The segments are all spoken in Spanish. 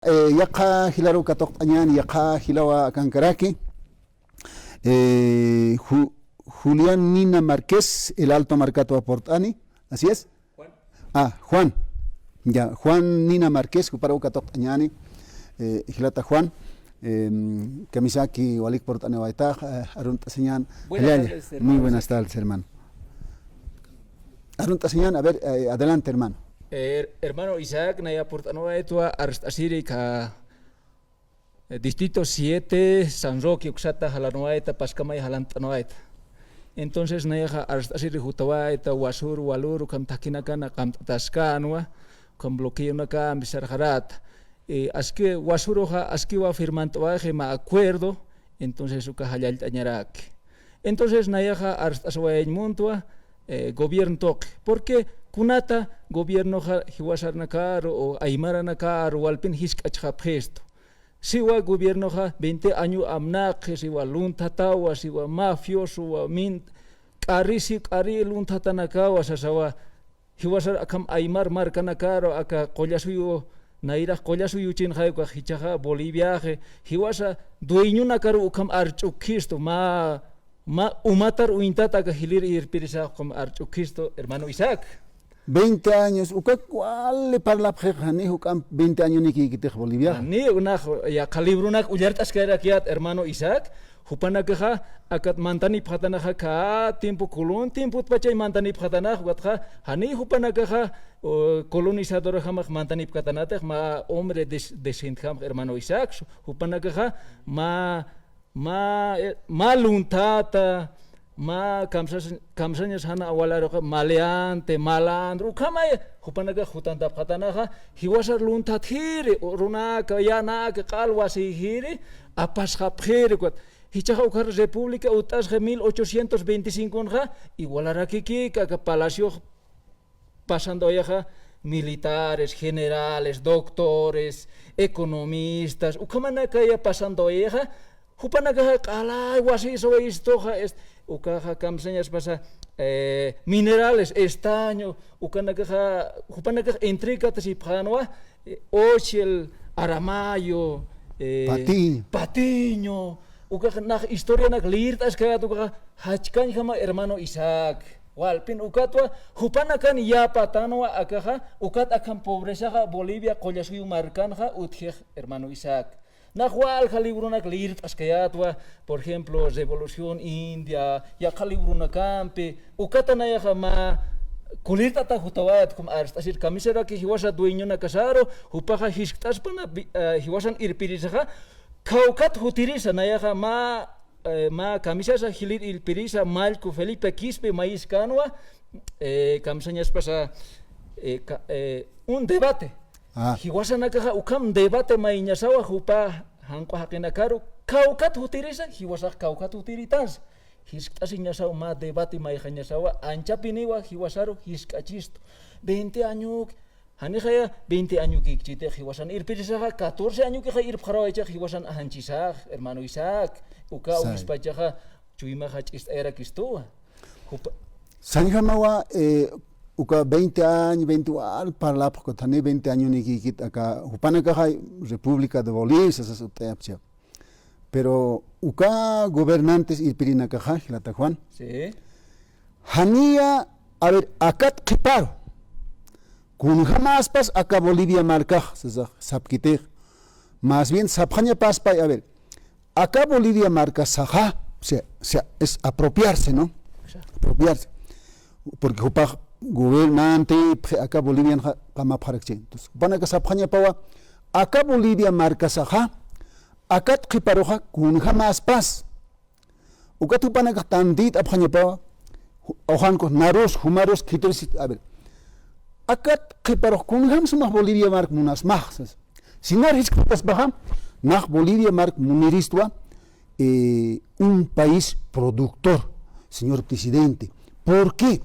Yaqa hilaru katoqtañan yaqa hilawa kankaraki. Julián Nina Márquez, el Alto Marcato Aportani, ¿así es? Juan. Juan. Ya, Juan Nina Márquez, para katoqtañani, hilata Juan. Kamisaki Walik Portane Waita, Arun Taseñan. Muy buenas tardes, hermano. Arun Taseñan, a ver, adelante, hermano. Hermano Isaac, Naya Portanoa Etua, Arstasiri, Distrito 7, San Roque, Uxata, Jalanoaeta, Pascamay, Jalantanoaeta. Entonces, Naya Arstasiri, Jutawaeta, Wasur, Waluru, Kamtakinakana, Kamtaskanua, con bloqueo Naka, Misarjarat. Aski Wasuroja, Askiwa firmantoaje, ma acuerdo, entonces Ukahayal Tañarak. Entonces, Naya Arstaswaen Muntua, gobierno toque. ¿Por qué? Kunata gobierno hiwasar nakar o aymara nakar o alpin hisk achapgesto. Siwa gobierno 20 años amnak, siwa luntatawa, siwa mafioso, wa min karisi kari luntatanakawa sasawa hiwasar akam aymar marca nakar aka collasuyo naira collasuyo chin hayka hichaja Bolivia hiwasa dueño nakar ukam archukisto ma umatar uintata ka hilir irpirisa como archukisto hermano Isaac. 20 años, ¿cuál le parla pjejani hukam 20 años ni kikitej Bolivia? Ni una ya calibrunak uyartas kiat hermano Isaac, hupana keja akat mantani phatana ka tiempo kolon tiempo pachay mantani phatana huatja hani hupana keja colonizador hamak mantani phatanate ma hombre decente hermano Isaac, hupana keja ma luntata ma kamsanyas hana awalaroka maleante malandro kamay hupanaga hutanda phatanaga hiwasar luntat hiri runaka yanaka qalwasi hiri apasha phiri kwat hichaja ukar república utas 1825 ja igualaraki ka palacio pasando ya militares, generales, doctores, economistas ukamanaka ya pasando ya hupanaga qalay wasi so istoja ukaja kamseñas pasa minerales estaño ukanaga hupanaga intricata si panoa ochel aramayo patiño ukaja na historia na lirtas ka ukaja hachkan jama hermano Isaac walpin ukatwa hupanakan ya patanoa akaja ukat akan pobreza Bolivia collasuyu marcanja utje hermano Isaac. Nahual Jalibrunak lirt askayatwa, por ejemplo, Revolución India, ya Jalibruna Campe, Ukatanaya Jama, Kulirta Tajutawat, como así camisera que hiwasa dueño na casaro, Hupaja Hisktaspana, hiwasan irpirisaja, Kaukat Hutirisa, Naya ma camisas Hilir Ilpirisa, Malco Felipe Quispe, Maíz Canua, camisañas pasa un debate. Hiwasanaka ukam debate mainyasawa hupa hanko hakinakaru kaukat hutirisa hiwasak kaukat hutiritas hisktasinyasawa ma debate maihanyasawa anchapiniwa hiwasaru hiskachisto 20 años hanijaya 20 años kikchite hiwasan irpirisaja 14 años que irpjarawacha hiwasan ahanchisak hermano Isaac uka uispachaja chuimaja chistera kistoa hupa sanjamawa uka 20 años, 20 al parla porque tiene 20 años ni kikit acá Jupanaka República de Bolivia esas utepsia. Pero uka gobernantes y pirinaka la Juan. Sí. Hania a ver acá kiparo. Kun jamás pas acá Bolivia marca sapkite. Más bien sapjaña paspa a ver. Acá Bolivia marca saja, o sea, es apropiarse, ¿no? Apropiarse. Porque Jupa gobernante acá Bolivia kama parakche entonces van a sapjaña pawa acá Bolivia marca saja acá qiparoja kun jamás pas ukatu panaka tandit apjaña pawa ojan ko naros humaros kitris a ver acá qiparoja kun jamás más Bolivia marca munas más sinar hispas baja nach Bolivia marca muniristwa un país productor señor presidente. ¿Por qué?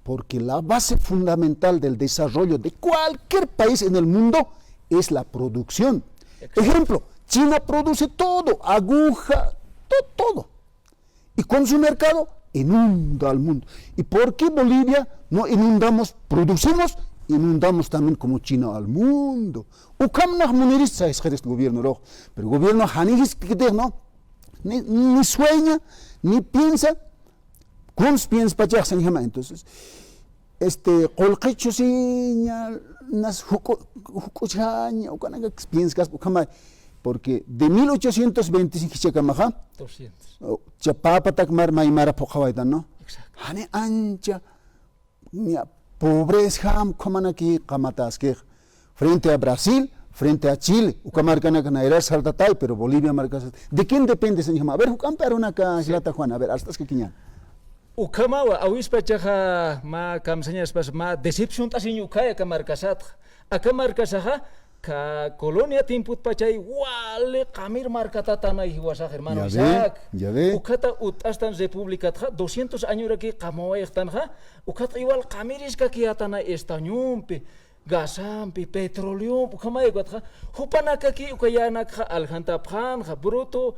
Porque la base fundamental del desarrollo de cualquier país en el mundo es la producción. Ejemplo, China produce todo, aguja, todo. Y con su mercado inunda al mundo. ¿Y por qué Bolivia no inundamos? Producimos inundamos también como China al mundo. Ukamnach munirista es el gobierno rojo, pero el gobierno hanigis que no, ni sueña, ni piensa, ¿cómo piensa para entonces, colquecho siña, nas hucochaña, o canaga piensas, porque de 1825 chacamaja, 200. Chapapatak maimara pojawaitan, ¿no? Exacto. Hane ancha, pobreza, como aquí, kamatasque, frente a Brasil, frente a Chile, ucamarcana era saltatay, pero Bolivia marca. ¿De quién depende, señor? A ver, ucamper una caslata Juan, a ver, hasta que quiñan. Ukamawa, awis pachaja, ma kamsañas pas, ma decepción tasin ukaya kamarkasat. Akamarkasaja, ka colonia timput pachay, wale kamir marcatatana y huasaj, hermano Isaac. Ya ve. Ukata utastan república, 200 años aquí, kamoa estanja, ukata igual kamiris kakiatana estañumpe. Gasampi, petróleo, ukama iguatja, hupanakaki, ukayanak, aljantapjan, bruto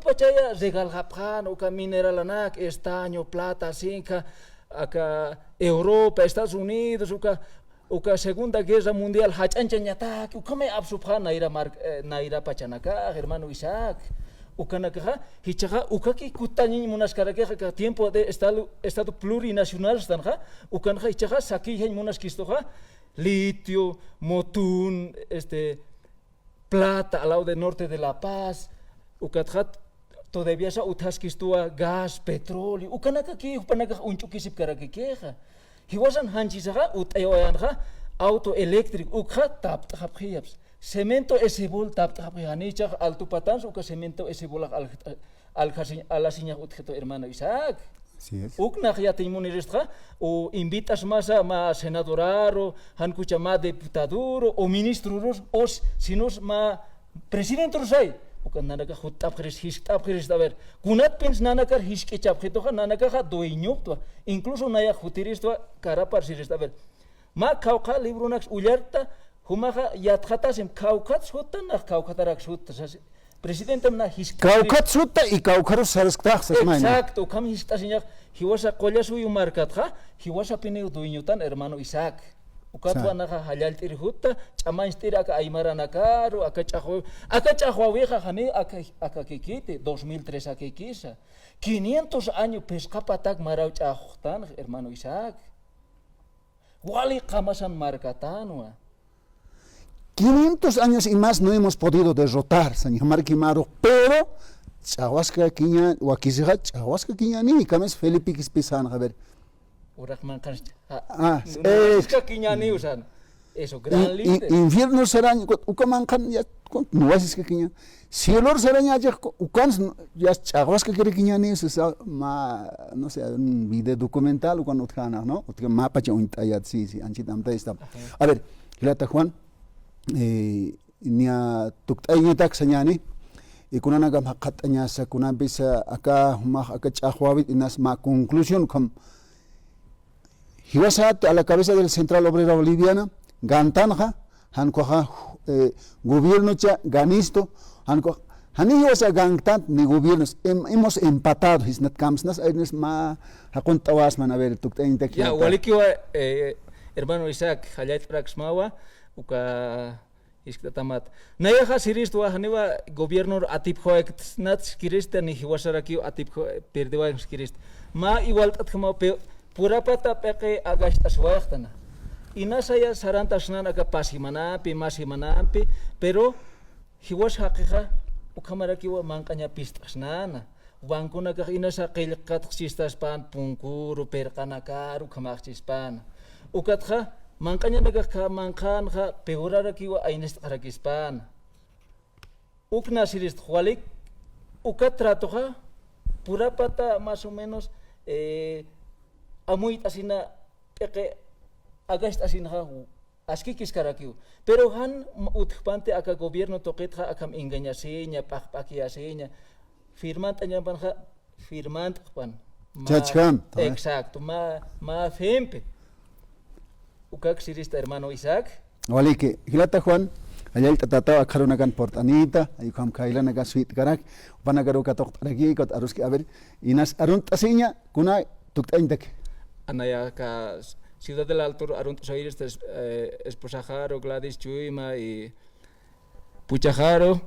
pachaya, regalhapjan, uka mineralanak, estaño, plata, zinc, acá Europa, Estados Unidos, uka Segunda Guerra Mundial, hachanchañatak, ukame absupjan, naira pachanaka, hermano Isaac. Ukanaka, hichaja, ukaki kutani munaskarakeja, tiempo de estado plurinacional, stanja, ukanja, hichaja, saki hen munaskistoja, litio, motún, plata al lado del norte de La Paz, ukathat todavía sa utaskistua gas, petróleo, ukanaka ki upanaka unchukisip karakekeja. Hiwasan hanchisaja utayoyanja auto eléctrico, ukha tap taphiaps. Cemento esebol tap taphianicha alto patans uka cemento esebol al la seña utjeto hermano Isaac. Así es. Ukna ya te inmuniresta o invitas más a senadoraro, hankucha más diputaduro o ministros o sinos más presidente rusai. Ukan nanaka hutap kris histap kris a ver. Kunat pens nanaka hiskechap khitoha nanaka doiñopto. Incluso naya hutiristo karapar sirista a ver. Ma kauka librunax ullerta humaha yathatas em kaukats hutan kaukatarak hutas. Presidente mna Kaukatsuta y Kaukaros Sarsktas, exacto, kam histaseña, hiwasa collasu y marcatja, hiwasa pineu duiñutan hermano Isaac. Ukatwa naja halaltir hutta, chamaistir aka aymaranakaro, aka chajo vieja jane aka kikite, 2003 aka kisa. 500 años pescapatak marau chajutan, hermano Isaac. Wali kamasan marcatanua. 500 años y más no hemos podido derrotar, señor Marquimaro, pero Chahuasca Quiña, Huaquizija, Chahuasca Quiña, ni cames Felipe Quispisan, a ver. Urahman Kanch. Ni usan. Eso, gran líder. Infierno serán, Ucaman Can, ya, no es que Quiña. Cielo serán ya, Ucans, ya Chahuasca Quiña, ni es no sé, un video documental, cuando Utjana, ¿no? Otro mapa, ya un tayat, sí, Anchitamta está. A ver, Hilata Juan. Nia tuktaynitak sanyani ikuna gam hakatanya sa kuna bisa aka aka chahwawit inas ma conclusión com hiwasat a la cabeza del Central Obrera Boliviana gantanja hankoja gobierno cha ganisto hanko hani hiwasa gantat ni gobiernos hemos empatado hisnat kamsnas aires ma hakon tawas man a ver tuktaynitak ya walikiwa hermano Isaac hayat praxmawa uka iskatamat nayaha siristo haniwa gobierno atiphoek nats kirista ni hiwasaraki atipho perdewa kirist ma igual tatkhama pura pata peke agasta suachtana ina saya sarantasnan aka pasimana pe masimana pe pero hiwas haqiqa ukamaraki wa mankanya pistasnana wankuna ka ina sa qilqat xistas pan punkuru perkanakar ukamachtispan ukatha Mankanya naga mankan ha pegurara kiwa ainest karakispan. Ukna siris hualik ukat trato pura pata más o menos amuit asina peke agast asina aski kiskarakiu. Pero han utpante aka gobierno toket akam engañaseña pakpakiaseña firmant anyapan firmant pan. Exacto, ma fempe. Ukak sirista hermano Isaac. Wali que hilata Juan, allá el tatata akaruna kan portanita, ay kam kaila naga sweet karak, panagaru katok taragi kot aruski a ver, inas arun tasinya kuna tuktaintek. Anaya ka Ciudad del Alto, Aruntos Aires, esposa Jaro, Gladys Chuima y Pucha Jaro,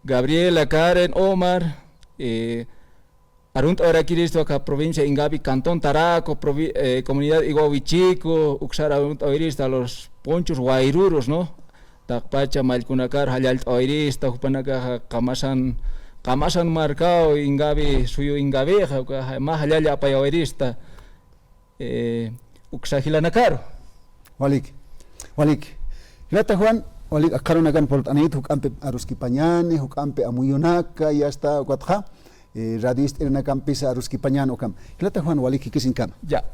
Gabriela, Karen, Omar, Arunt Oraquiristo, acá provincia Ingabi, Cantón Taraco, comunidad Iguahuichico, Uxar Arunt Oirista, los ponchos guairuros, ¿no? Takpacha, Malcunakar, Hayalt Oirista, Jupanaka, Kamasan marcado, Ingabi, suyo Ingabeja, más Hayalla Paya Oirista, Uxahilanakar. Walik. Hilata Juan, Walik akaronakan por anit hukampe aruski pañane, hukampe amuyonaka, ya está, Guatja. Radist en una campisa a Ruski Pañano. Hilata Juan Walik Kikisin Kam. Ya.